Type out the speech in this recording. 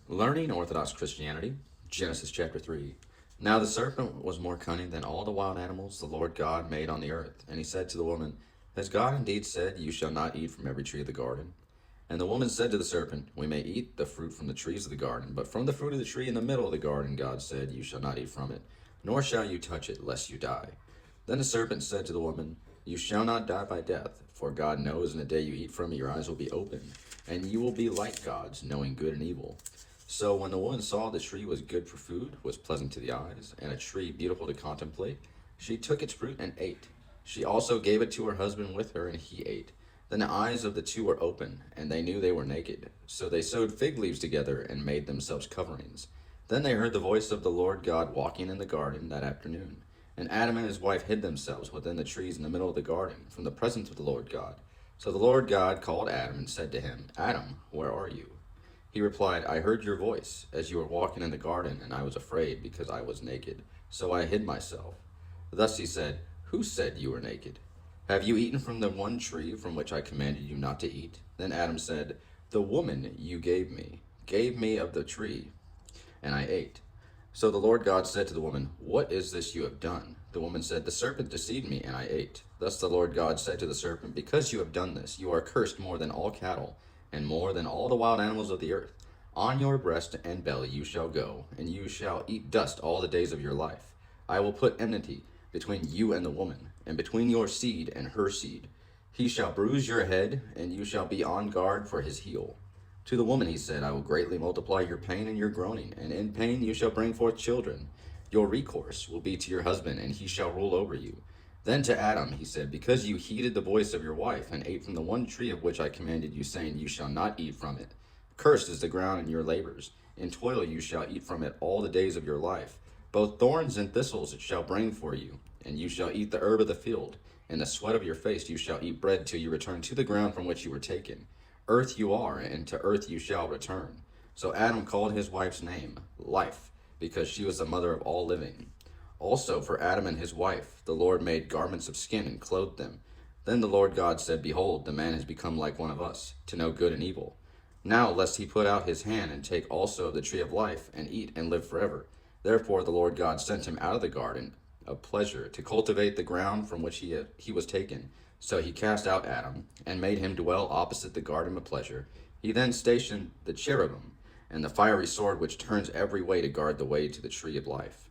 Learning Orthodox Christianity, Genesis chapter 3. Now the serpent was more cunning than all the wild animals the Lord God made on the earth. And he said to the woman, Has God indeed said, You shall not eat from every tree of the garden? And the woman said to the serpent, We may eat the fruit from the trees of the garden, but from the fruit of the tree in the middle of the garden God said, You shall not eat from it, nor shall you touch it, lest you die. Then the serpent said to the woman, You shall not die by death, for God knows in the day you eat from it your eyes will be opened, and you will be like gods, knowing good and evil. So when the woman saw the tree was good for food, was pleasant to the eyes, and a tree beautiful to contemplate, she took its fruit and ate. She also gave it to her husband with her, and he ate. Then the eyes of the two were open, and they knew they were naked. So they sewed fig leaves together and made themselves coverings. Then they heard the voice of the Lord God walking in the garden that afternoon. And Adam and his wife hid themselves within the trees in the middle of the garden, from the presence of the Lord God. So the Lord God called Adam and said to him, Adam, where are you? He replied, I heard your voice as you were walking in the garden, and I was afraid because I was naked. So I hid myself. Thus he said, Who said you were naked? Have you eaten from the one tree from which I commanded you not to eat? Then Adam said, The woman you gave me of the tree, and I ate. So the Lord God said to the woman, What is this you have done? The woman said, The serpent deceived me, and I ate. Thus the Lord God said to the serpent, Because you have done this, you are cursed more than all cattle, and more than all the wild animals of the earth. On your breast and belly you shall go, and you shall eat dust all the days of your life. I will put enmity between you and the woman, and between your seed and her seed. He shall bruise your head, and you shall be on guard for his heel. To the woman he said, I will greatly multiply your pain and your groaning, and in pain you shall bring forth children. Your recourse will be to your husband, and he shall rule over you. Then to Adam he said, Because you heeded the voice of your wife, and ate from the one tree of which I commanded you, saying, You shall not eat from it. Cursed is the ground in your labors. In toil you shall eat from it all the days of your life. Both thorns and thistles it shall bring for you, and you shall eat the herb of the field. In the sweat of your face you shall eat bread till you return to the ground from which you were taken. Earth you are, and to earth you shall return. So Adam called his wife's name Life, because she was the mother of all living. Also for Adam and his wife the Lord made garments of skin and clothed them. Then the Lord God said, Behold, the man has become like one of us, to know good and evil. Now lest he put out his hand and take also of the tree of life, and eat and live forever. Therefore the Lord God sent him out of the garden of pleasure to cultivate the ground from which he was taken. So he cast out Adam, and made him dwell opposite the garden of pleasure. He then stationed the cherubim, and the fiery sword which turns every way to guard the way to the tree of life.